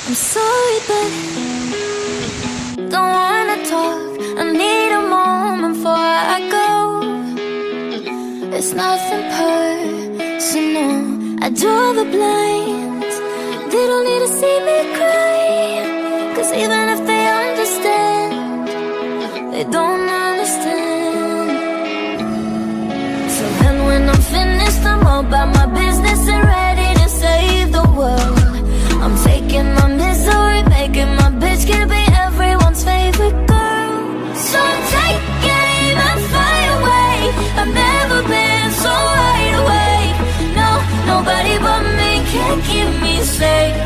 I'm sorry, but don't wanna talk. I need a moment before I go. It's nothing personal. I draw the blinds. They don't need to see me cry. 'Cause even if they understand, they don't understand. So then when I'm finished, I'm all about my business and ready to save the world. I'm taking my misery, making my bitch can be everyone's favorite girl. So take aim and fly away. I've never been so wide awake. No, nobody but me can keep me safe.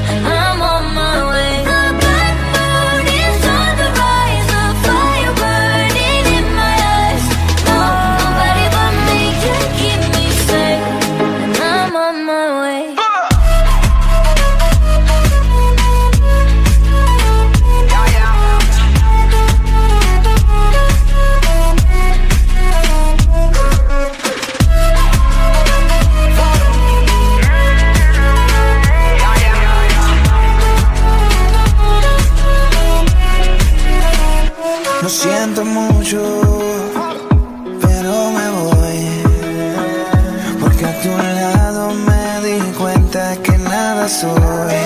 And I'm on my way. The black moon is on the rise, the fire burning in my eyes. No, nobody but me can keep me safe. And I'm on my way. Lo siento mucho, pero me voy, porque a tu lado me di cuenta que nada soy.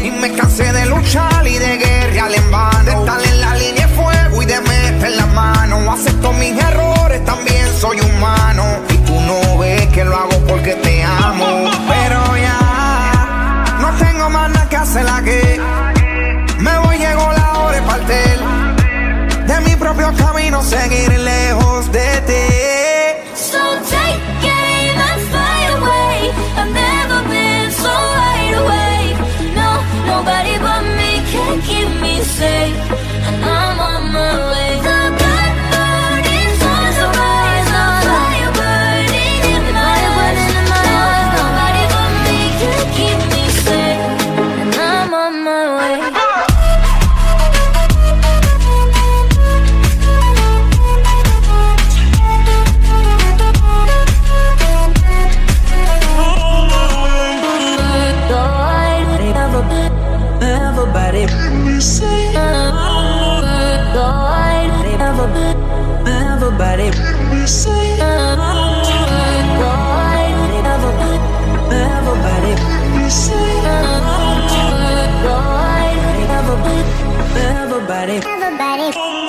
Y me cansé de luchar y de guerrear en vano, de estar en la línea de fuego y de meter la mano. Acepto mis errores, también soy humano, y tú no ves que lo hago porque te amo. Pero ya no tengo más nada que hacer aquí. Me voy, llegó la hora de partir de mi propio camino, seguir lejos de ti. So take aim and fly away. I've never been so wide awake. No, nobody but me can keep me safe. And I'm on my way. The black moon is on the rise, the fire burning in my eyes. Nobody but me can keep me safe. And I'm on my way. Everybody, everybody, everybody, everybody.